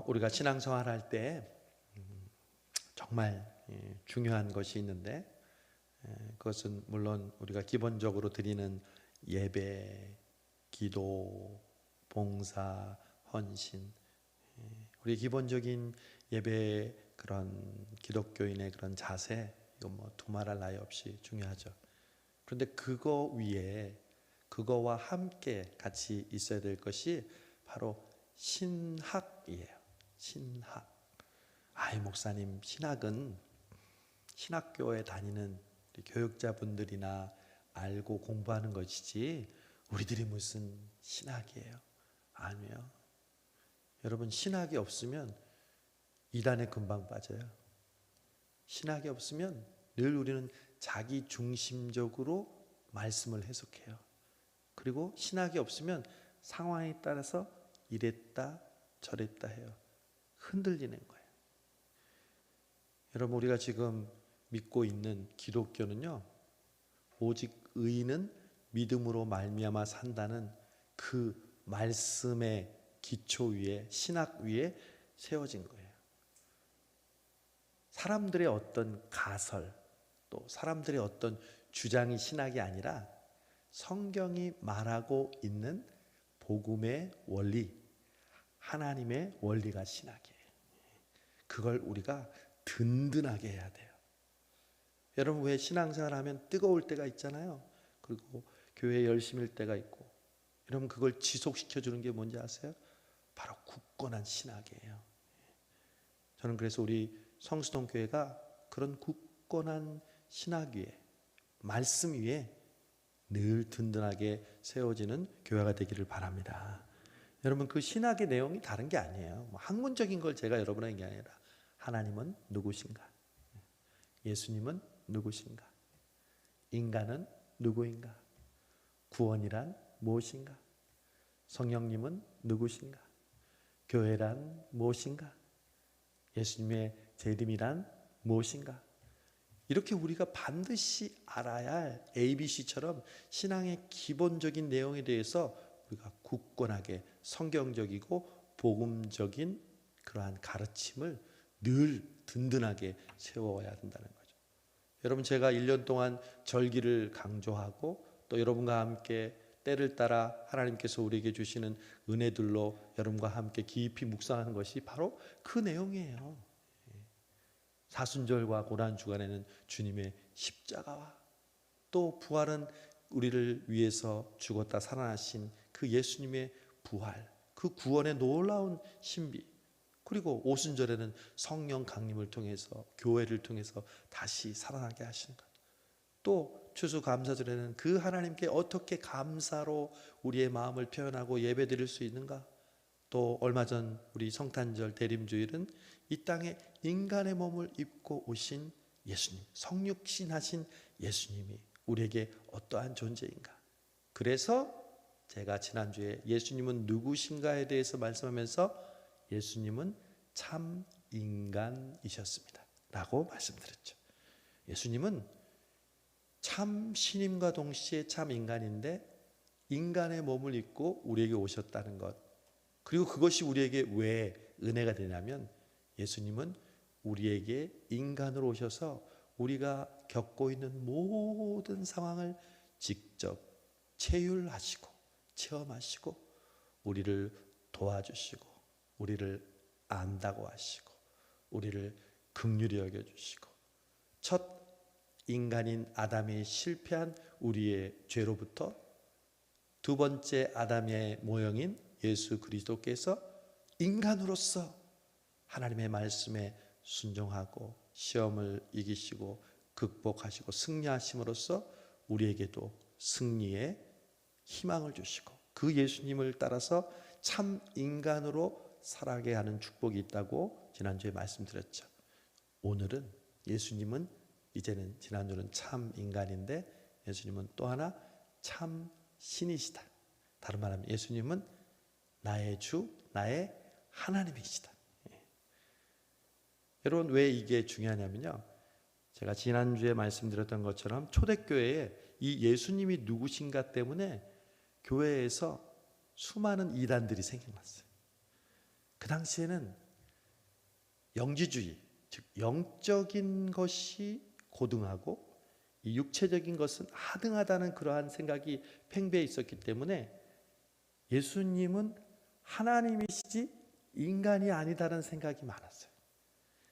우리가 신앙생활 할 때 정말 중요한 것이 있는데, 그것은 물론 우리가 기본적으로 드리는 예배, 기도, 봉사, 헌신, 우리 기본적인 예배, 그런 기독교인의 그런 자세, 이건 뭐 두말할 나위 없이 중요하죠. 그런데 그거 위에, 그거와 함께 같이 있어야 될 것이 바로 신학이에요. 신학. 목사님, 신학은 신학교에 다니는 우리 교육자분들이나 알고 공부하는 것이지 우리들이 무슨 신학이에요? 아니요. 여러분, 신학이 없으면 이단에 금방 빠져요. 신학이 없으면 늘 우리는 자기 중심적으로 말씀을 해석해요. 그리고 신학이 없으면 상황에 따라서 이랬다 저랬다 해요. 흔들리는 거예요. 여러분, 우리가 지금 믿고 있는 기독교는요, 오직 의인은 믿음으로 말미암아 산다는 그 말씀의 기초 위에, 신학 위에 세워진 거예요. 사람들의 어떤 가설, 또 사람들의 어떤 주장이 신학이 아니라 성경이 말하고 있는 복음의 원리, 하나님의 원리가 신학이에요. 그걸 우리가 든든하게 해야 돼요. 여러분, 왜 신앙생활 하면 뜨거울 때가 있잖아요. 그리고 교회에 열심일 때가 있고, 여러분, 그걸 지속시켜 주는 게 뭔지 아세요? 바로 굳건한 신학이에요. 저는 그래서 우리 성수동 교회가 그런 굳건한 신학 위에, 말씀 위에 늘 든든하게 세워지는 교회가 되기를 바랍니다. 여러분, 그 신학의 내용이 다른 게 아니에요. 학문적인 걸 제가 여러분에게 아니라, 하나님은 누구신가? 예수님은 누구신가? 인간은 누구인가? 구원이란 무엇인가? 성령님은 누구신가? 교회란 무엇인가? 예수님의 재림이란 무엇인가? 이렇게 우리가 반드시 알아야 할 ABC처럼 신앙의 기본적인 내용에 대해서 우리가 굳건하게 성경적이고 복음적인 그러한 가르침을 늘 든든하게 세워야 된다는 거죠. 여러분, 제가 1년 동안 절기를 강조하고 또 여러분과 함께 때를 따라 하나님께서 우리에게 주시는 은혜들로 여러분과 함께 깊이 묵상하는 것이 바로 그 내용이에요. 사순절과 고난주간에는 주님의 십자가와 또 부활은 우리를 위해서 죽었다 살아나신 그 예수님의 부활, 그 구원의 놀라운 신비, 그리고 오순절에는 성령 강림을 통해서, 교회를 통해서 다시 살아나게 하시는 것, 또 추수감사절에는 그 하나님께 어떻게 감사로 우리의 마음을 표현하고 예배드릴 수 있는가, 또 얼마 전 우리 성탄절 대림주일은 이 땅에 인간의 몸을 입고 오신 예수님, 성육신하신 예수님이 우리에게 어떠한 존재인가. 그래서 제가 지난주에 예수님은 누구신가에 대해서 말씀하면서 예수님은 참 인간이셨습니다 라고 말씀드렸죠. 예수님은 참 신임과 동시에 참 인간인데 인간의 몸을 입고 우리에게 오셨다는 것, 그리고 그것이 우리에게 왜 은혜가 되냐면, 예수님은 우리에게 인간으로 오셔서 우리가 겪고 있는 모든 상황을 직접 체휼하시고 체험하시고 우리를 도와주시고 우리를 안다고 하시고 우리를 긍휼히 여겨주시고, 첫 인간인 아담이 실패한 우리의 죄로부터 두 번째 아담의 모형인 예수 그리스도께서 인간으로서 하나님의 말씀에 순종하고 시험을 이기시고 극복하시고 승리하심으로써 우리에게도 승리의 희망을 주시고, 그 예수님을 따라서 참 인간으로 살아가게 하는 축복이 있다고 지난주에 말씀드렸죠. 오늘은 예수님은, 이제는 지난주는 참 인간인데 예수님은 또 하나 참 신이시다. 다른 말하면 예수님은 나의 주, 나의 하나님이시다. 여러분, 왜 이게 중요하냐면요, 제가 지난주에 말씀드렸던 것처럼 초대교회에 이 예수님이 누구신가 때문에 교회에서 수많은 이단들이 생겨났어요. 그 당시에는 영지주의, 즉 영적인 것이 고등하고 이 육체적인 것은 하등하다는 그러한 생각이 팽배해 있었기 때문에 예수님은 하나님이시지 인간이 아니다라는 생각이 많았어요.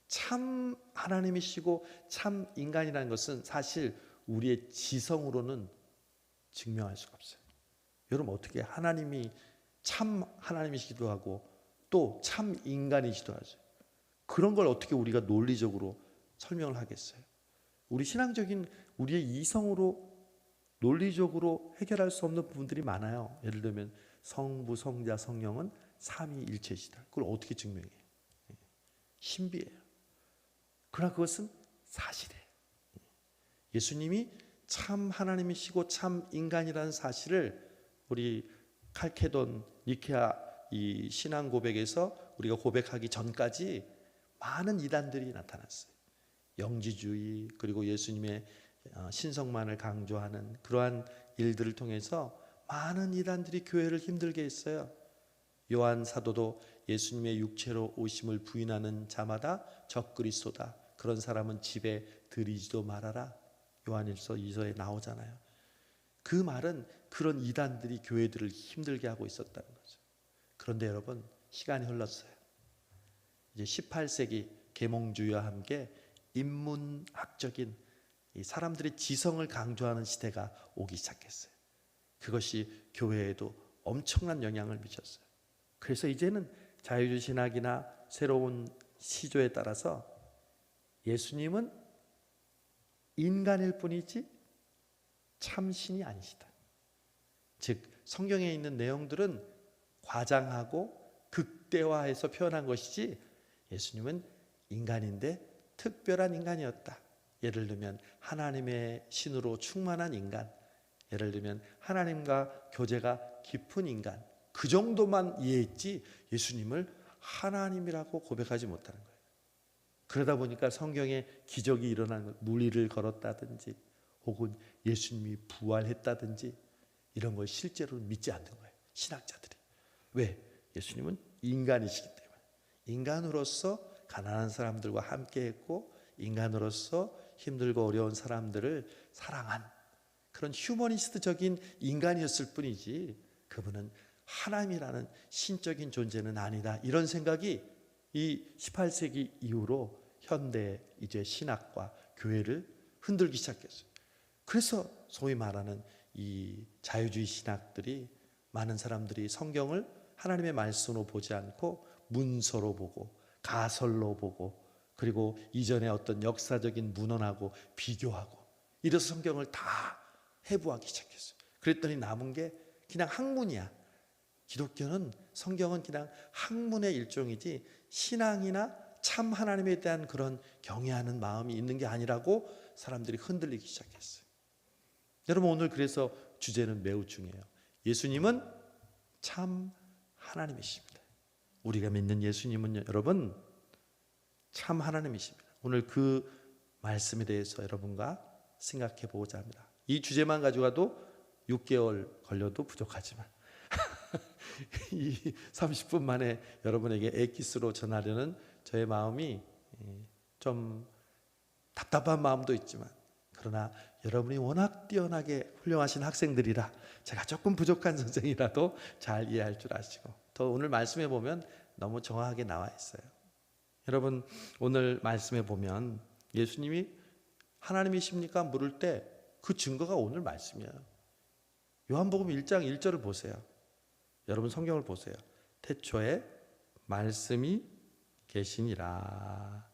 참 하나님이시고 참 인간이라는 것은 사실 우리의 지성으로는 증명할 수가 없어요. 여러분 어떻게 하나님이 참 하나님이시기도 하고 또 참 인간이시기도 하죠. 그런 걸 어떻게 우리가 논리적으로 설명을 하겠어요? 우리 신앙적인 우리의 이성으로 논리적으로 해결할 수 없는 부분들이 많아요. 예를 들면 성부, 성자, 성령은 삼위일체시다. 그걸 어떻게 증명해요? 신비해요. 그러나 그것은 사실이에요. 예수님이 참 하나님이시고 참 인간이라는 사실을 우리 칼케돈 니케아 이 신앙 고백에서 우리가 고백하기 전까지 많은 이단들이 나타났어요. 영지주의 그리고 예수님의 신성만을 강조하는 그러한 일들을 통해서 많은 이단들이 교회를 힘들게 했어요. 요한 사도도 예수님의 육체로 오심을 부인하는 자마다 적그리스도다. 그런 사람은 집에 들이지도 말아라. 요한일서 2서에 나오잖아요. 그 말은 그런 이단들이 교회들을 힘들게 하고 있었다는 거죠. 그런데 여러분 시간이 흘렀어요. 이제 18세기 계몽주의와 함께 인문학적인 이 사람들의 지성을 강조하는 시대가 오기 시작했어요. 그것이 교회에도 엄청난 영향을 미쳤어요. 그래서 이제는 자유주의 신학이나 새로운 시조에 따라서 예수님은 인간일 뿐이지 참신이 아니시다. 즉 성경에 있는 내용들은 과장하고 극대화해서 표현한 것이지 예수님은 인간인데 특별한 인간이었다. 예를 들면 하나님의 신으로 충만한 인간, 예를 들면 하나님과 교제가 깊은 인간, 그 정도만 이해했지 예수님을 하나님이라고 고백하지 못하는 거예요. 그러다 보니까 성경에 기적이 일어나는 것, 물리를 걸었다든지 혹은 예수님이 부활했다든지 이런 걸 실제로 믿지 않는 거예요. 신학자들이. 왜? 예수님은 인간이시기 때문에. 인간으로서 가난한 사람들과 함께했고 인간으로서 힘들고 어려운 사람들을 사랑한 그런 휴머니스트적인 인간이었을 뿐이지 그분은 하나님이라는 신적인 존재는 아니다. 이런 생각이 이 18세기 이후로 현대 이제 신학과 교회를 흔들기 시작했어요. 그래서 소위 말하는 이 자유주의 신학들이 많은 사람들이 성경을 하나님의 말씀으로 보지 않고 문서로 보고 가설로 보고 그리고 이전의 어떤 역사적인 문헌하고 비교하고 이래서 성경을 다 해부하기 시작했어요. 그랬더니 남은 게 그냥 학문이야. 기독교는 성경은 그냥 학문의 일종이지 신앙이나 참 하나님에 대한 그런 경외하는 마음이 있는 게 아니라고 사람들이 흔들리기 시작했어요. 여러분 오늘 그래서 주제는 매우 중요해요. 예수님은 참 하나님이십니다. 우리가 믿는 예수님은 여러분 참 하나님이십니다. 오늘 그 말씀에 대해서 여러분과 생각해 보고자 합니다. 이 주제만 가져가도 6개월 걸려도 부족하지만 이 30분 만에 여러분에게 엑기스로 전하려는 저의 마음이 좀 답답한 마음도 있지만 그러나 여러분이 워낙 뛰어나게 훌륭하신 학생들이라 제가 조금 부족한 선생이라도 잘 이해할 줄 아시고 또 오늘 말씀에 보면 너무 정확하게 나와 있어요. 여러분 오늘 말씀에 보면 예수님이 하나님이십니까? 물을 때 그 증거가 오늘 말씀이에요. 요한복음 1장 1절을 보세요. 여러분 성경을 보세요. 태초에 말씀이 계시니라.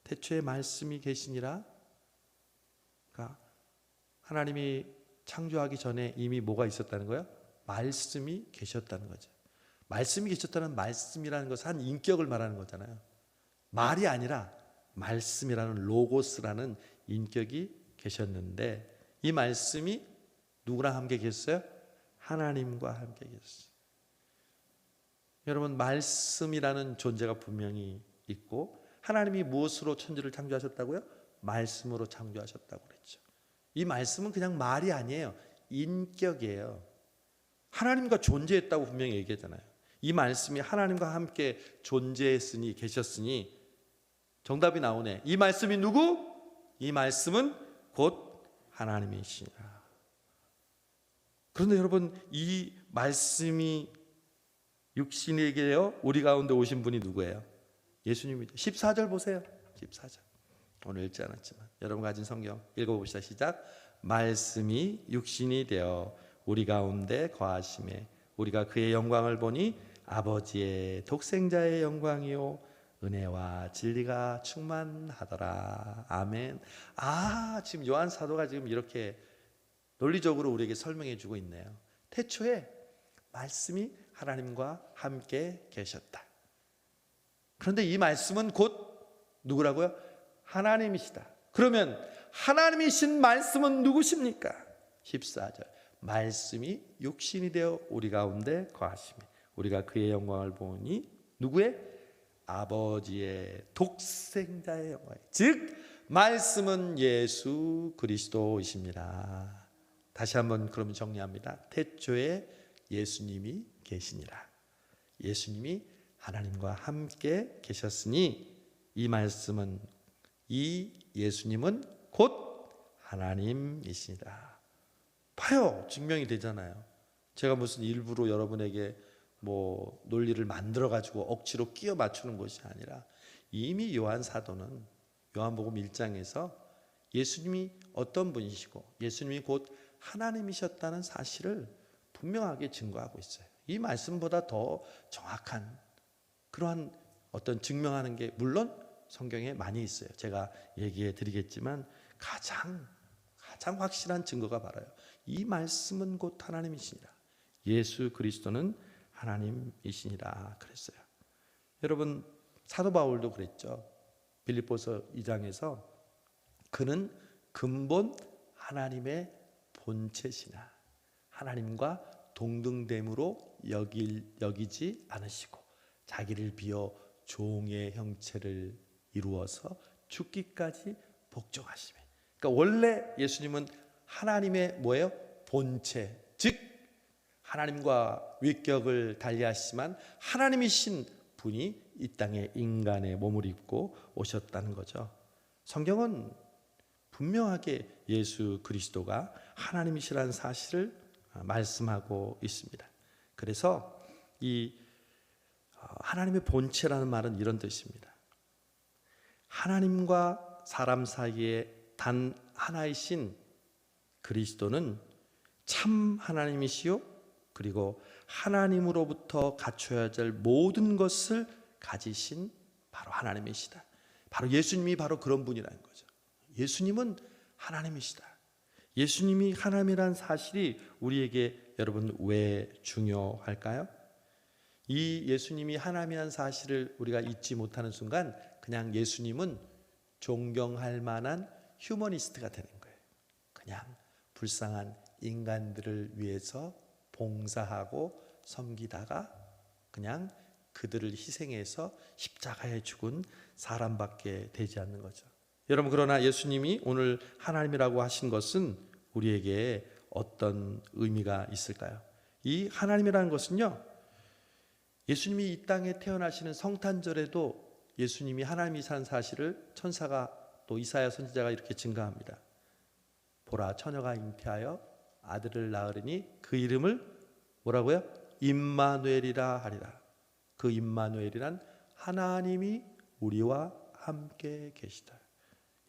태초에 말씀이 계시니라. 그러니까 하나님이 창조하기 전에 이미 뭐가 있었다는 거예요? 말씀이 계셨다는 거죠. 말씀이 계셨다는 말씀이라는 것은 한 인격을 말하는 거잖아요. 말이 아니라 말씀이라는 로고스라는 인격이 계셨는데 이 말씀이 누구랑 함께 계셨어요? 하나님과 함께 계셨어요. 여러분 말씀이라는 존재가 분명히 있고 하나님이 무엇으로 천지를 창조하셨다고요? 말씀으로 창조하셨다고 그랬죠. 이 말씀은 그냥 말이 아니에요. 인격이에요. 하나님과 존재했다고 분명히 얘기하잖아요. 이 말씀이 하나님과 함께 존재했으니 계셨으니 정답이 나오네. 이 말씀이 누구? 이 말씀은 곧 하나님이시니라. 그런데 여러분, 이 말씀이 육신이 되어 우리 가운데 오신 분이 누구예요? 예수님이죠. 14절 보세요. 14절. 오늘 읽지 않았지만 여러분 가진 성경 읽어봅시다. 시작. 말씀이 육신이 되어 우리 가운데 거하심에 우리가 그의 영광을 보니 아버지의 독생자의 영광이요 은혜와 진리가 충만하더라. 아멘. 지금 요한 사도가 지금 이렇게 논리적으로 우리에게 설명해 주고 있네요. 태초에 말씀이 하나님과 함께 계셨다. 그런데 이 말씀은 곧 누구라고요? 하나님이시다. 그러면 하나님이신 말씀은 누구십니까? 14절. 말씀이 육신이 되어 우리 가운데 거하시며 우리가 그의 영광을 보니 누구의? 아버지의 독생자의 영광. 즉 말씀은 예수 그리스도이십니다. 다시 한번 그러면 정리합니다. 태초에 예수님이 계시니라. 예수님이 하나님과 함께 계셨으니 이 말씀은 이 예수님은 곧 하나님이시니라. 봐요. 증명이 되잖아요. 제가 무슨 일부러 여러분에게 논리를 만들어 가지고 억지로 끼워 맞추는 것이 아니라 이미 요한 사도는 요한복음 1장에서 예수님이 어떤 분이시고 예수님이 곧 하나님이셨다는 사실을 분명하게 증거하고 있어요. 이 말씀보다 더 정확한 그러한 어떤 증명하는 게 물론 성경에 많이 있어요. 제가 얘기해 드리겠지만 가장 확실한 증거가 바로요. 이 말씀은 곧 하나님이시니라. 예수 그리스도는 하나님이시니라 그랬어요. 여러분 사도 바울도 그랬죠. 빌립보서 2장에서 그는 근본 하나님의 본체시나 하나님과 동등됨으로 여기지 않으시고 자기를 비어 종의 형체를 이루어서 죽기까지 복종하시며. 그러니까 원래 예수님은 하나님의 뭐예요? 본체, 즉 하나님과 위격을 달리하시지만 하나님이신 분이 이 땅에 인간의 몸을 입고 오셨다는 거죠. 성경은 분명하게 예수 그리스도가 하나님이시라는 사실을 말씀하고 있습니다. 그래서 이 하나님의 본체라는 말은 이런 뜻입니다. 하나님과 사람 사이에 단 하나이신 그리스도는 참 하나님이시요 그리고 하나님으로부터 갖춰야 될 모든 것을 가지신 바로 하나님이시다. 바로 예수님이 바로 그런 분이라는 거죠. 예수님은 하나님이시다. 예수님이 하나님이라는 사실이 우리에게 여러분 왜 중요할까요? 이 예수님이 하나님이라는 사실을 우리가 잊지 못하는 순간 그냥 예수님은 존경할 만한 휴머니스트가 되는 거예요. 그냥 불쌍한 인간들을 위해서 봉사하고 섬기다가 그냥 그들을 희생해서 십자가에 죽은 사람밖에 되지 않는 거죠. 여러분 그러나 예수님이 오늘 하나님이라고 하신 것은 우리에게 어떤 의미가 있을까요? 이 하나님이라는 것은요, 예수님이 이 땅에 태어나시는 성탄절에도 예수님이 하나님이라는 사실을 천사가 또 이사야 선지자가 이렇게 증가합니다. 보라 처녀가 잉태하여 아들을 낳으리니 그 이름을 뭐라고요? 임마누엘이라 하리라. 그 임마누엘이란 하나님이 우리와 함께 계시다.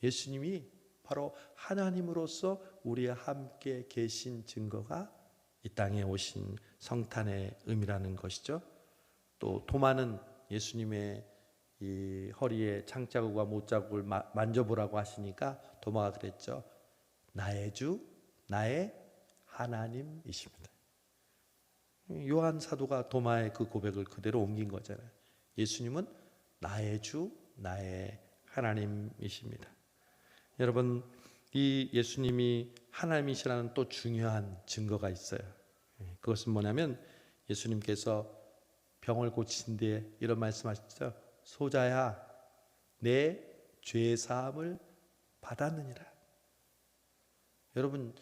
예수님이 바로 하나님으로서 우리와 함께 계신 증거가 이 땅에 오신 성탄의 의미라는 것이죠. 또 도마는 예수님의 이 허리에 창자국과 못자국을 만져보라고 하시니까 도마가 그랬죠. 나의 주, 나의 하나님이십니다. 요한 사도가 도마의 그 고백을 그대로 옮긴 거잖아요. 예수님은 나의 주, 나의 하나님이십니다. 여러분, 이 예수님이 하나님이시라는 또 중요한 증거가 있어요. 그것은 뭐냐면 예수님께서 병을 고치신 뒤에 이런 말씀하셨죠. 소자야, 내 죄 사함을 받았느니라. 여러분,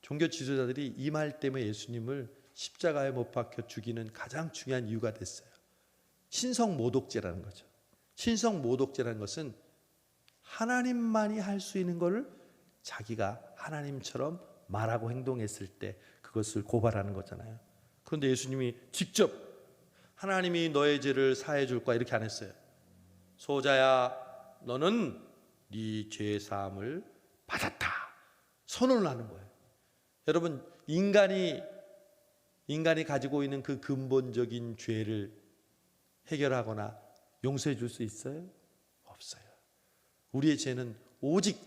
종교 지도자들이 이 말 때문에 예수님을 십자가에 못 박혀 죽이는 가장 중요한 이유가 됐어요. 신성 모독죄라는 거죠. 신성 모독죄라는 것은 하나님만이 할 수 있는 것을 자기가 하나님처럼 말하고 행동했을 때 그것을 고발하는 거잖아요. 그런데 예수님이 직접 하나님이 너의 죄를 사해 줄 거야 이렇게 안 했어요. 소자야, 너는 네 죄 사함을 받았다. 선언을 하는 거예요. 여러분, 인간이 가지고 있는 그 근본적인 죄를 해결하거나 용서해 줄 수 있어요? 없어요. 우리의 죄는 오직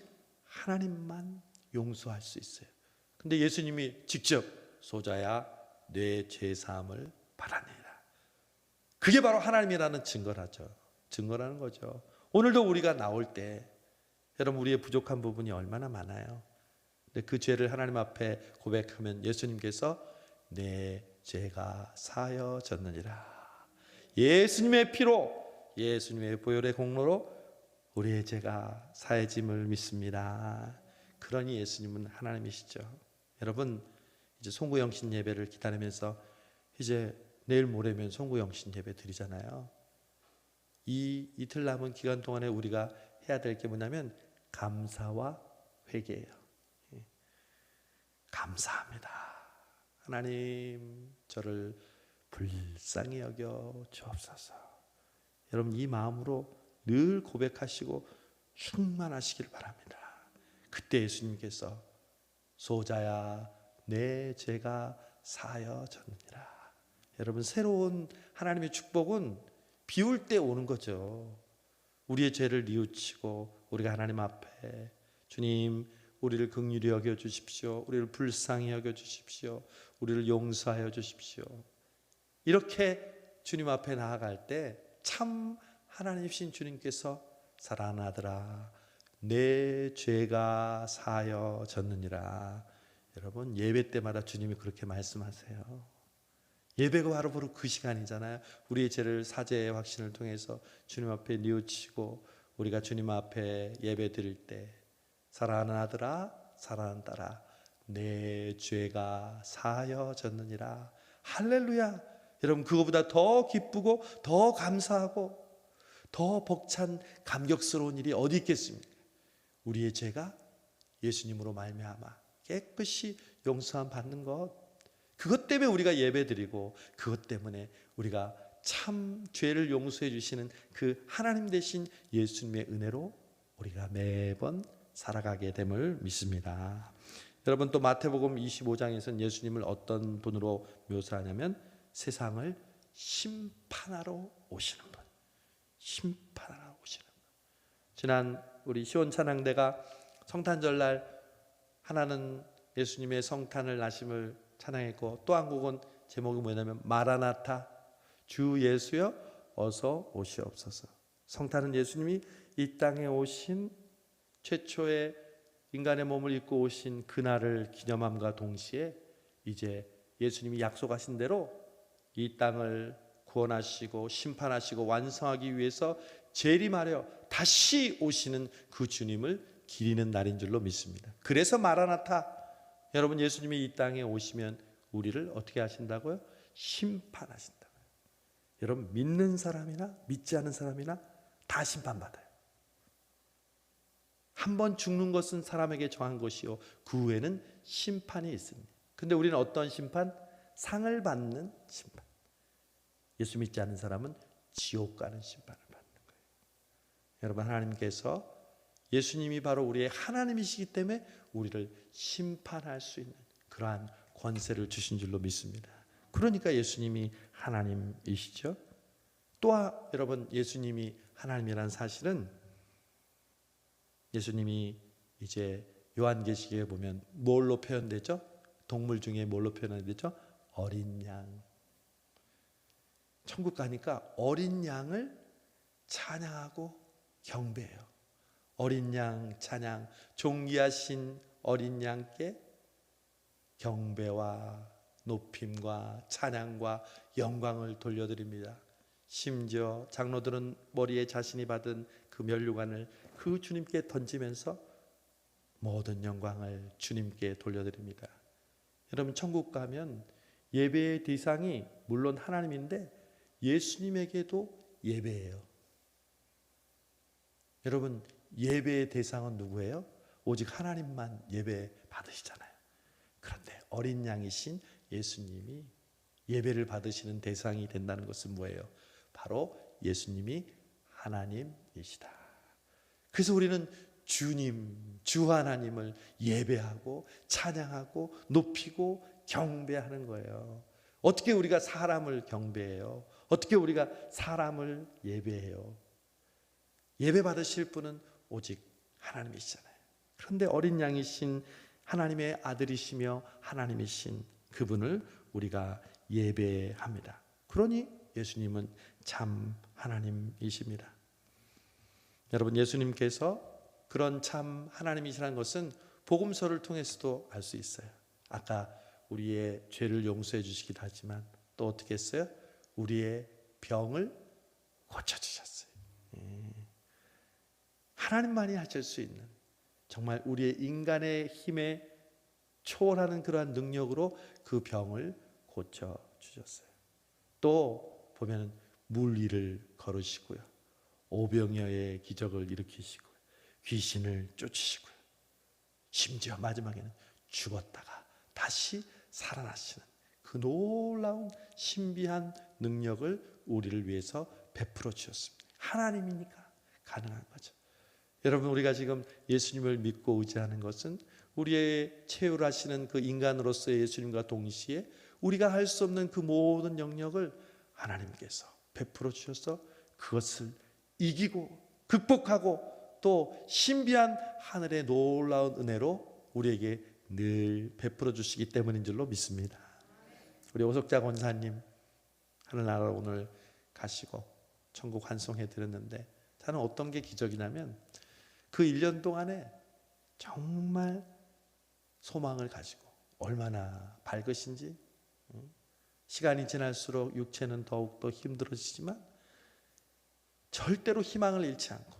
하나님만 용서할 수 있어요. 근데 예수님이 직접 소자야, 내 죄 사함을 받았느니라. 그게 바로 하나님이라는 증거라는 거죠. 오늘도 우리가 나올 때 여러분, 우리의 부족한 부분이 얼마나 많아요. 근데 그 죄를 하나님 앞에 고백하면 예수님께서 내 죄가 사여졌느니라. 예수님의 피로, 예수님의 보혈의 공로로 우리의 죄가 사해짐을 믿습니다. 그러니 예수님은 하나님이시죠. 여러분, 이제 송구영신 예배를 기다리면서 이제 내일 모레면 송구영신 예배 드리잖아요. 이 이틀 남은 기간 동안에 우리가 해야 될 게 뭐냐면 감사와 회개예요. 감사합니다. 하나님, 저를 불쌍히 여겨 주옵소서. 여러분, 이 마음으로 늘 고백하시고 충만하시길 바랍니다. 그때 예수님께서 소자야, 내 죄가 사여졌느니라. 여러분, 새로운 하나님의 축복은 비울 때 오는 거죠. 우리의 죄를 뉘우치고 우리가 하나님 앞에 주님, 우리를 긍휼히 여겨 주십시오. 우리를 불쌍히 여겨 주십시오. 우리를 용서하여 주십시오. 이렇게 주님 앞에 나아갈 때 참 하나님이신 주님께서 사랑하는 아들아, 내 죄가 사여졌느니라. 여러분, 예배 때마다 주님이 그렇게 말씀하세요. 예배가 바로 그 시간이잖아요. 우리의 죄를 사죄의 확신을 통해서 주님 앞에 뉘우치고 우리가 주님 앞에 예배 드릴 때 사랑하는 아들아, 사랑하는 딸아, 내 죄가 사여졌느니라. 할렐루야. 여러분, 그거보다 더 기쁘고 더 감사하고 더 벅찬 감격스러운 일이 어디 있겠습니까? 우리의 죄가 예수님으로 말미암아 깨끗이 용서함 받는 것, 그것 때문에 우리가 예배드리고 그것 때문에 우리가 참 죄를 용서해 주시는 그 하나님 되신 예수님의 은혜로 우리가 매번 살아가게 됨을 믿습니다. 여러분, 또 마태복음 25장에서는 예수님을 어떤 분으로 묘사하냐면 세상을 심판하러 오시는 분. 심판하러 오시는 분. 지난 우리 시온 찬양대가 성탄절날 하나는 예수님의 성탄을 나심을 찬양했고, 또 한 곡은 제목이 뭐냐면 마라나타, 주 예수여 어서 오시옵소서. 성탄은 예수님이 이 땅에 오신 최초의 인간의 몸을 입고 오신 그날을 기념함과 동시에 이제 예수님이 약속하신 대로 이 땅을 구원하시고 심판하시고 완성하기 위해서 재림하려 다시 오시는 그 주님을 기리는 날인 줄로 믿습니다. 그래서 마라나타, 여러분, 예수님이 이 땅에 오시면 우리를 어떻게 하신다고요? 심판하신다고요. 여러분, 믿는 사람이나 믿지 않는 사람이나 다 심판받아요. 한 번 죽는 것은 사람에게 정한 것이요, 그 후에는 심판이 있습니다. 근데 우리는 어떤 심판? 상을 받는 심판. 예수 믿지 않는 사람은 지옥 가는 심판을 받는 거예요. 여러분, 하나님께서 예수님이 바로 우리의 하나님이시기 때문에 우리를 심판할 수 있는 그러한 권세를 주신 줄로 믿습니다. 그러니까 예수님이 하나님이시죠. 또 여러분, 예수님이 하나님이라는 사실은 예수님이 이제 요한계시록에 보면 뭘로 표현되죠? 동물 중에 뭘로 표현되죠? 어린 양. 천국 가니까 어린 양을 찬양하고 경배해요. 어린 양 찬양, 존귀하신 어린 양께 경배와 높임과 찬양과 영광을 돌려드립니다. 심지어 장로들은 머리에 자신이 받은 그 면류관을 그 주님께 던지면서 모든 영광을 주님께 돌려드립니다. 여러분, 천국 가면 예배의 대상이 물론 하나님인데 예수님에게도 예배예요. 여러분, 예배의 대상은 누구예요? 오직 하나님만 예배 받으시잖아요. 그런데 어린 양이신 예수님이 예배를 받으시는 대상이 된다는 것은 뭐예요? 바로 예수님이 하나님이시다. 그래서 우리는 주님, 주 하나님을 예배하고 찬양하고 높이고 경배하는 거예요. 어떻게 우리가 사람을 경배해요? 어떻게 우리가 사람을 예배해요? 예배 받으실 분은 오직 하나님이시잖아요. 그런데 어린 양이신 하나님의 아들이시며 하나님이신 그분을 우리가 예배합니다. 그러니 예수님은 참 하나님이십니다. 여러분, 예수님께서 그런 참 하나님이시라는 것은 복음서를 통해서도 알 수 있어요. 아까 우리의 죄를 용서해 주시기도 하지만 또 어떻게 했어요? 우리의 병을 고쳐주셨어요. 하나님만이 하실 수 있는, 정말 우리의 인간의 힘에 초월하는 그러한 능력으로 그 병을 고쳐주셨어요. 또 보면 물 위를 걸으시고요, 오병이어의 기적을 일으키시고 귀신을 쫓으시고요, 심지어 마지막에는 죽었다가 다시 살아나시는 그 놀라운 신비한 능력을 우리를 위해서 베풀어 주셨습니다. 하나님이니까 가능한 거죠. 여러분, 우리가 지금 예수님을 믿고 의지하는 것은 우리의 체휼하시는 그 인간으로서의 예수님과 동시에 우리가 할 수 없는 그 모든 영역을 하나님께서 베풀어 주셔서 그것을 이기고 극복하고 또 신비한 하늘의 놀라운 은혜로 우리에게 늘 베풀어 주시기 때문인 줄로 믿습니다. 우리 오석자 권사님 하늘나라로 오늘 가시고 천국 환송해 드렸는데, 저는 어떤 게 기적이냐면 그 1년 동안에 정말 소망을 가지고 얼마나 밝으신지, 시간이 지날수록 육체는 더욱더 힘들어지지만 절대로 희망을 잃지 않고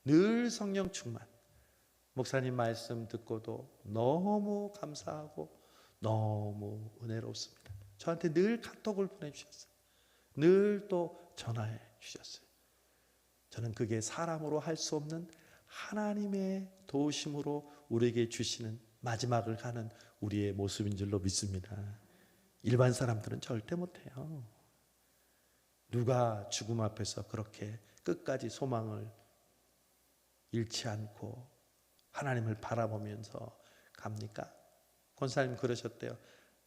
늘 성령 충만, 목사님 말씀 듣고도 너무 감사하고 너무 은혜롭습니다. 저한테 늘 카톡을 보내주셨어요. 늘 또 전화해 주셨어요. 저는 그게 사람으로 할 수 없는 하나님의 도우심으로 우리에게 주시는 마지막을 가는 우리의 모습인 줄로 믿습니다. 일반 사람들은 절대 못해요. 누가 죽음 앞에서 그렇게 끝까지 소망을 잃지 않고 하나님을 바라보면서 갑니까? 권사님 그러셨대요.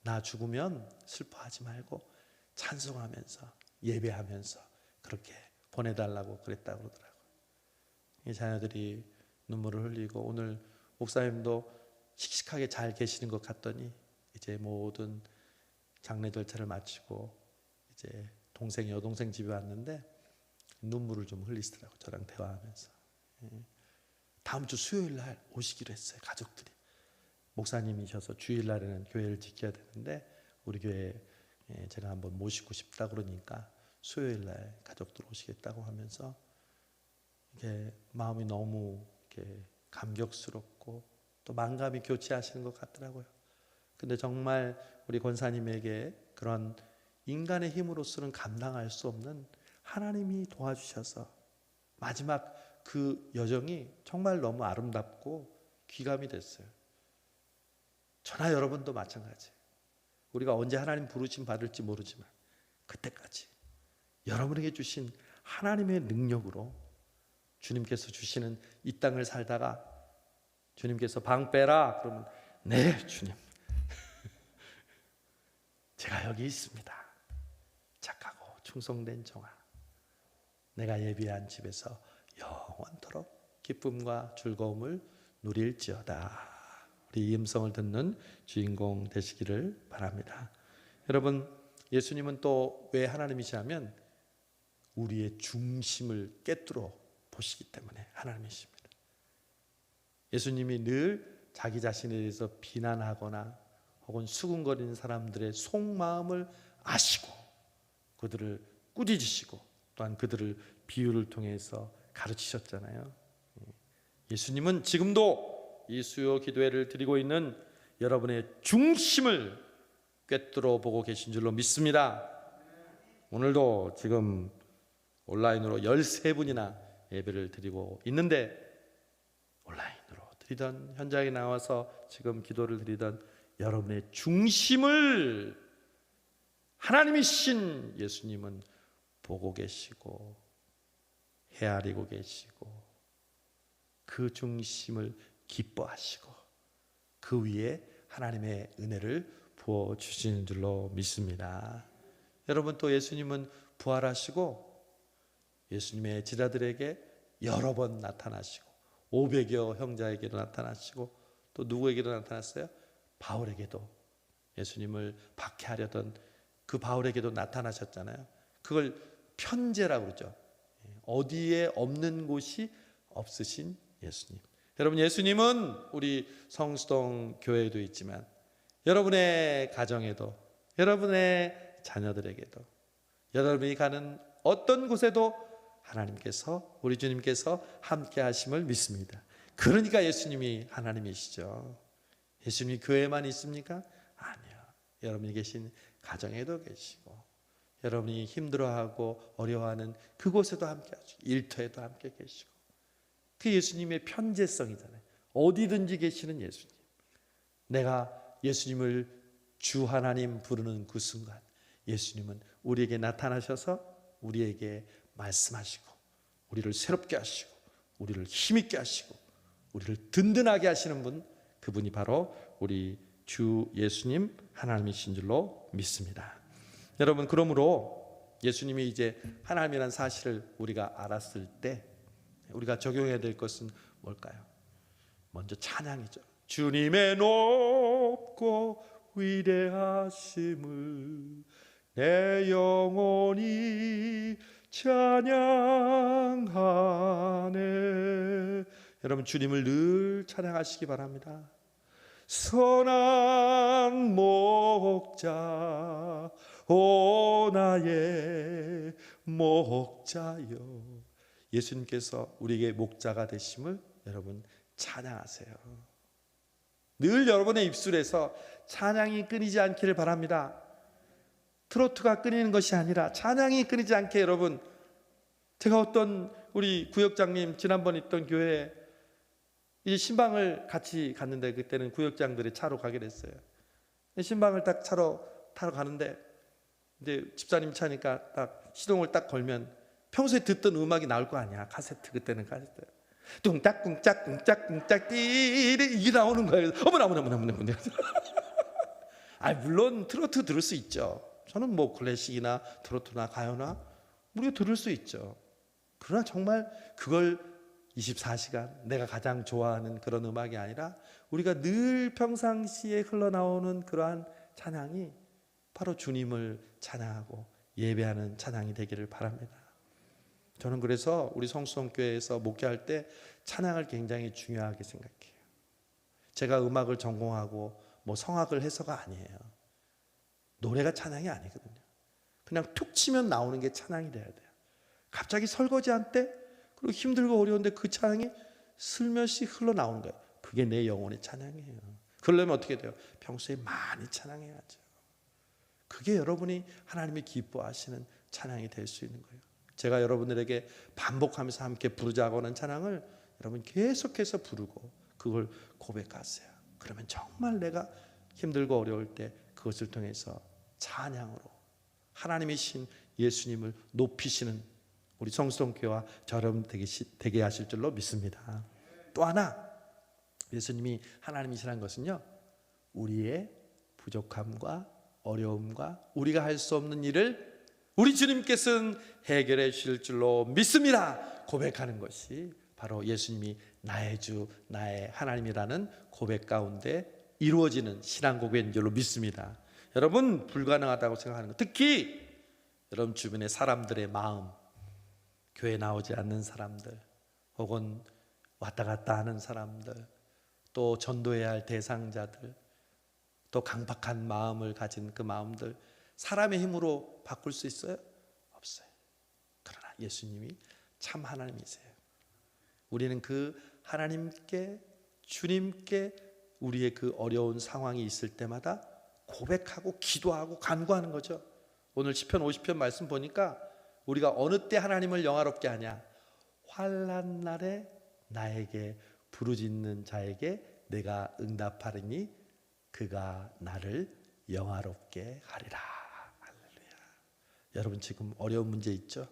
나 죽으면 슬퍼하지 말고 찬송하면서 예배하면서 그렇게 보내달라고 그랬다고 그러더라고요. 이 자녀들이 눈물을 흘리고 오늘 목사님도 씩씩하게 잘 계시는 것 같더니 이제 모든 장례 절차를 마치고 이제 동생, 여동생 집에 왔는데 눈물을 좀 흘리시더라고요. 저랑 대화하면서. 다음 주 수요일 날 오시기로 했어요. 가족들이. 목사님이셔서 주일 날에는 교회를 지켜야 되는데 우리 교회에 제가 한번 모시고 싶다 그러니까 수요일 날 가족들 오시겠다고 하면서 이게 마음이 너무 이렇게 감격스럽고 또 만감이 교체하시는 것 같더라고요. 근데 정말 우리 권사님에게 그런 인간의 힘으로서는 감당할 수 없는 하나님이 도와주셔서 마지막 그 여정이 정말 너무 아름답고 귀감이 됐어요. 저나 여러분도 마찬가지예요. 우리가 언제 하나님 부르심 받을지 모르지만 그때까지 여러분에게 주신 하나님의 능력으로 주님께서 주시는 이 땅을 살다가 주님께서 방 빼라 그러면 네 주님 제가 여기 있습니다. 착하고 충성된 종아, 내가 예비한 집에서 영원토록 기쁨과 즐거움을 누릴지어다. 우리 이 음성을 듣는 주인공 되시기를 바랍니다. 여러분, 예수님은 또 왜 하나님이시냐면 우리의 중심을 깨뚫어 보시기 때문에 하나님이십니다. 예수님이 늘 자기 자신에 대해서 비난하거나 혹은 수군거리는 사람들의 속마음을 아시고 그들을 꾸짖으시고 또한 그들을 비유를 통해서 가르치셨잖아요. 예수님은 지금도 이 수요 기도회를 드리고 있는 여러분의 중심을 꿰뚫어 보고 계신 줄로 믿습니다. 오늘도 지금 온라인으로 13분이나 예배를 드리고 있는데 온라인으로 드리던 현장에 나와서 지금 기도를 드리던 여러분의 중심을 하나님이신 예수님은 보고 계시고 헤아리고 계시고 그 중심을 기뻐하시고 그 위에 하나님의 은혜를 부어주시는 줄로 믿습니다. 여러분, 또 예수님은 부활하시고 예수님의 제자들에게 여러 번 나타나시고 500여 형제에게도 나타나시고 또 누구에게도 나타났어요? 바울에게도, 예수님을 박해하려던 그 바울에게도 나타나셨잖아요. 그걸 편재라고 그러죠. 어디에 없는 곳이 없으신 예수님. 여러분, 예수님은 우리 성수동 교회에도 있지만 여러분의 가정에도, 여러분의 자녀들에게도, 여러분이 가는 어떤 곳에도 하나님께서, 우리 주님께서 함께 하심을 믿습니다. 그러니까 예수님이 하나님이시죠. 예수님이 교회에만 있습니까? 아니요. 여러분이 계신 가정에도 계시고 여러분이 힘들어하고 어려워하는 그곳에도 함께 하시고 일터에도 함께 계시고, 그 예수님의 편재성이잖아요. 어디든지 계시는 예수님. 내가 예수님을 주 하나님 부르는 그 순간 예수님은 우리에게 나타나셔서 우리에게 말씀하시고 우리를 새롭게 하시고 우리를 힘있게 하시고 우리를 든든하게 하시는 분, 그분이 바로 우리 주 예수님 하나님이신 줄로 믿습니다. 여러분, 그러므로 예수님이 이제 하나님이라는 사실을 우리가 알았을 때 우리가 적용해야 될 것은 뭘까요? 먼저 찬양이죠. 주님의 높고 위대하심을 내 영혼이 찬양하네. 여러분, 주님을 늘 찬양하시기 바랍니다. 선한 목자 오 나의 목자여. 예수님께서 우리에게 목자가 되심을 여러분 찬양하세요. 늘 여러분의 입술에서 찬양이 끊이지 않기를 바랍니다. 트로트가 끊이는 것이 아니라 찬양이 끊이지 않게. 여러분, 제가 어떤 우리 구역장님 지난번 있던 교회에 이제 신방을 같이 갔는데, 그때는 구역장들이 차로 가게 됐어요. 신방을 딱 차로 타러 가는데 이제 집사님 차니까 딱 시동을 딱 걸면 평소에 듣던 음악이 나올 거 아니야. 카세트, 그때는 카세트. 뚱짝꿍짝 꿍짝꿍짝 띠리 이게 나오는 거예요. 어머나. 아, 물론 트로트 들을 수 있죠. 저는 뭐 클래식이나 트로트나 가요나 우리가 들을 수 있죠. 그러나 정말 그걸 24시간 내가 가장 좋아하는 그런 음악이 아니라 우리가 늘 평상시에 흘러나오는 그러한 찬양이 바로 주님을 찬양하고 예배하는 찬양이 되기를 바랍니다. 저는 그래서 우리 성수동교회에서 목회할 때 찬양을 굉장히 중요하게 생각해요. 제가 음악을 전공하고 뭐 성악을 해서가 아니에요. 노래가 찬양이 아니거든요. 그냥 툭 치면 나오는 게 찬양이 돼야 돼요. 갑자기 설거지할 때, 그리고 힘들고 어려운데 그 찬양이 슬며시 흘러나오는 거예요. 그게 내 영혼의 찬양이에요. 그러려면 어떻게 돼요? 평소에 많이 찬양해야죠. 그게 여러분이 하나님이 기뻐하시는 찬양이 될 수 있는 거예요. 제가 여러분들에게 반복하면서 함께 부르자고 하는 찬양을 여러분 계속해서 부르고 그걸 고백하세요. 그러면 정말 내가 힘들고 어려울 때 그것을 통해서 찬양으로 하나님이신 예수님을 높이시는 우리 성수동교회와 저럼 되게 하실 줄로 믿습니다. 또 하나, 예수님이 하나님이시라는 것은요, 우리의 부족함과 어려움과 우리가 할 수 없는 일을 우리 주님께서는 해결해 주실 줄로 믿습니다. 고백하는 것이 바로 예수님이 나의 주, 나의 하나님이라는 고백 가운데 이루어지는 신앙 고백인 줄로 믿습니다. 여러분, 불가능하다고 생각하는 것, 특히 여러분 주변의 사람들의 마음, 교회 나오지 않는 사람들, 혹은 왔다 갔다 하는 사람들, 또 전도해야 할 대상자들, 또 강박한 마음을 가진 그 마음들, 사람의 힘으로 바꿀 수 있어요? 없어요. 그러나 예수님이 참 하나님이세요. 우리는 그 하나님께, 주님께 우리의 그 어려운 상황이 있을 때마다 고백하고 기도하고 간구하는 거죠. 오늘 시편 50편 말씀 보니까 우리가 어느 때 하나님을 영화롭게 하냐? 환난 날에 나에게 부르짖는 자에게 내가 응답하리니 그가 나를 영화롭게 하리라. 할렐루야. 여러분 지금 어려운 문제 있죠?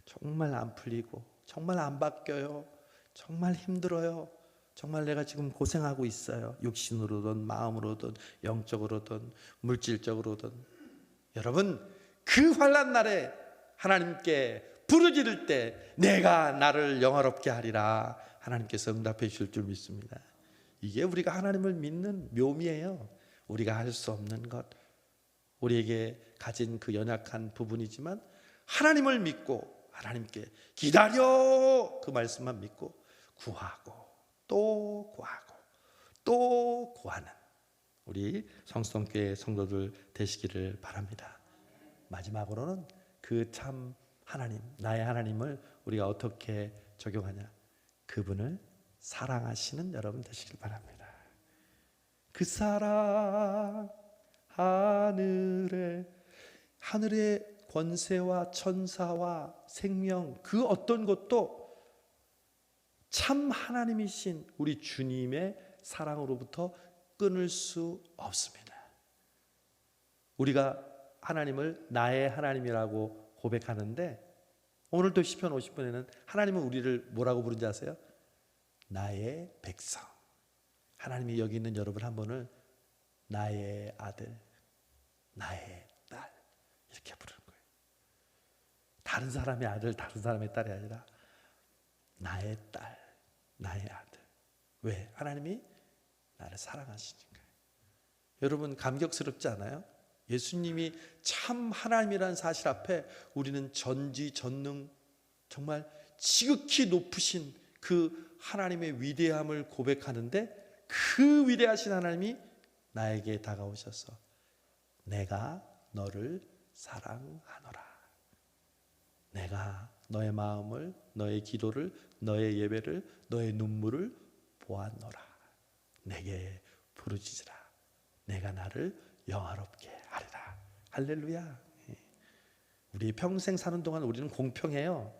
정말 안 풀리고 정말 안 바뀌어요. 정말 힘들어요. 정말 내가 지금 고생하고 있어요. 육신으로든 마음으로든 영적으로든 물질적으로든. 여러분 그 환난 날에 하나님께 부르짖을 때 내가 나를 영화롭게 하리라 하나님께서 응답해 주실 줄 믿습니다. 이게 우리가 하나님을 믿는 묘미예요. 우리가 할 수 없는 것, 우리에게 가진 그 연약한 부분이지만 하나님을 믿고 하나님께 기다려 그 말씀만 믿고 구하고 또 구하고 또 구하는 우리 성수동교회 성도들 되시기를 바랍니다. 마지막으로는 그 참 하나님, 나의 하나님을 우리가 어떻게 적용하냐? 그분을 사랑하시는 여러분 되시길 바랍니다. 그 사랑 하늘의 권세와 천사와 생명 그 어떤 것도 참 하나님이신 우리 주님의 사랑으로부터 끊을 수 없습니다. 우리가 하나님을 나의 하나님이라고 고백하는데 오늘도 시편 50편에는 하나님은 우리를 뭐라고 부른지 아세요? 나의 백성. 하나님이 여기 있는 여러분 한 분을 나의 아들, 나의 딸 이렇게 부르는 거예요. 다른 사람의 아들, 다른 사람의 딸이 아니라 나의 딸, 나의 아들. 왜? 하나님이 나를 사랑하시니까요. 여러분 감격스럽지 않아요? 예수님이 참 하나님이라는 사실 앞에 우리는 전지전능 정말 지극히 높으신 그 하나님의 위대함을 고백하는데 그 위대하신 하나님이 나에게 다가오셔서 내가 너를 사랑하노라. 내가 너의 마음을, 너의 기도를, 너의 예배를, 너의 눈물을 보았노라. 내게 부르짖으라. 내가 나를 영화롭게 하리라. 할렐루야. 우리 평생 사는 동안 우리는 공평해요.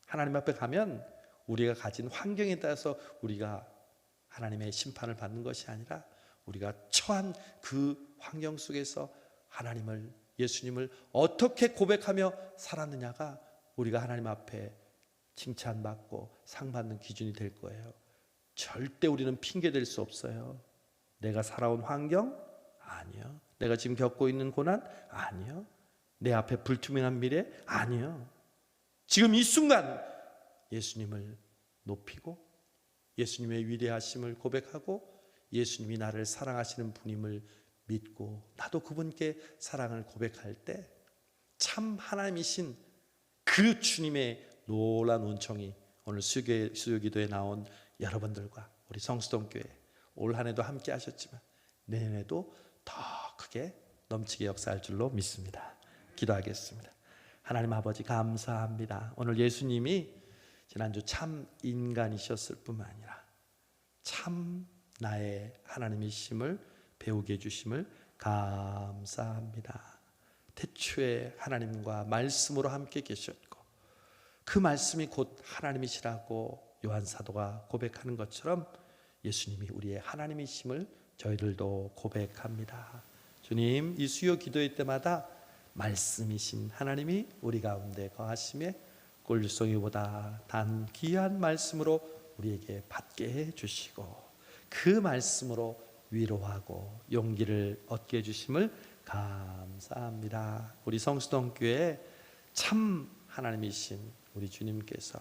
하나님 앞에 가면 우리가 가진 환경에 따라서 우리가 하나님의 심판을 받는 것이 아니라 우리가 처한 그 환경 속에서 하나님을, 예수님을 어떻게 고백하며 살았느냐가 우리가 하나님 앞에 칭찬받고 상 받는 기준이 될 거예요. 절대 우리는 핑계 댈 수 없어요. 내가 살아온 환경? 아니요. 내가 지금 겪고 있는 고난? 아니요. 내 앞에 불투명한 미래? 아니요. 지금 이 순간 예수님을 높이고 예수님의 위대하심을 고백하고 예수님이 나를 사랑하시는 분임을 믿고 나도 그분께 사랑을 고백할 때 참 하나님이신 그 주님의 놀라운 은총이 오늘 수요기도에 나온 여러분들과 우리 성수동교회 올 한 해도 함께 하셨지만 내년에도 더 크게 넘치게 역사할 줄로 믿습니다. 기도하겠습니다. 하나님 아버지 감사합니다. 오늘 예수님이 지난주 참 인간이셨을 뿐만 아니라 참 나의 하나님이심을 배우게 해주심을 감사합니다. 태초에 하나님과 말씀으로 함께 계셨고 그 말씀이 곧 하나님이시라고 요한 사도가 고백하는 것처럼 예수님이 우리의 하나님이심을 저희들도 고백합니다. 주님, 이 수요 기도회 때마다 말씀이신 하나님이 우리 가운데 거하심에 꿀송이보다 단 귀한 말씀으로 우리에게 받게 해주시고 그 말씀으로 위로하고 용기를 얻게 해주심을 감사합니다. 우리 성수동교회 참 하나님이신 우리 주님께서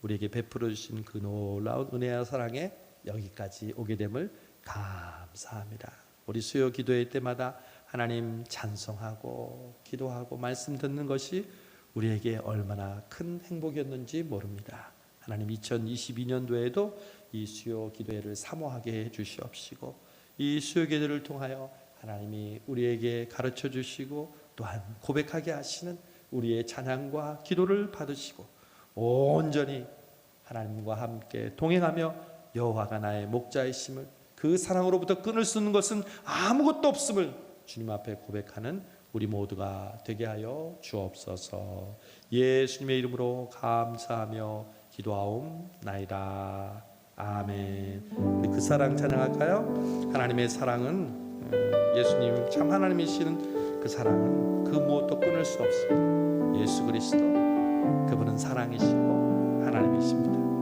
우리에게 베풀어 주신 그 놀라운 은혜와 사랑에 여기까지 오게 됨을 감사합니다. 우리 수요 기도회 때마다 하나님 찬송하고 기도하고 말씀 듣는 것이 우리에게 얼마나 큰 행복이었는지 모릅니다. 하나님 2022년도에도 이 수요 기도회를 사모하게 해 주시옵시고 이 수요 기도를 통하여 하나님이 우리에게 가르쳐 주시고 또한 고백하게 하시는 우리의 찬양과 기도를 받으시고 온전히 하나님과 함께 동행하며 여호와가 나의 목자이심을 그 사랑으로부터 끊을 수 있는 것은 아무것도 없음을 주님 앞에 고백하는 우리 모두가 되게 하여 주옵소서. 예수님의 이름으로 감사하며 기도하옵나이다. 아멘. 우리 그 사랑 찬양할까요? 하나님의 사랑은 예수님 참 하나님이시는 그 사랑은 그 무엇도 끊을 수 없습니다. 예수 그리스도 그분은 사랑이시고 하나님이십니다.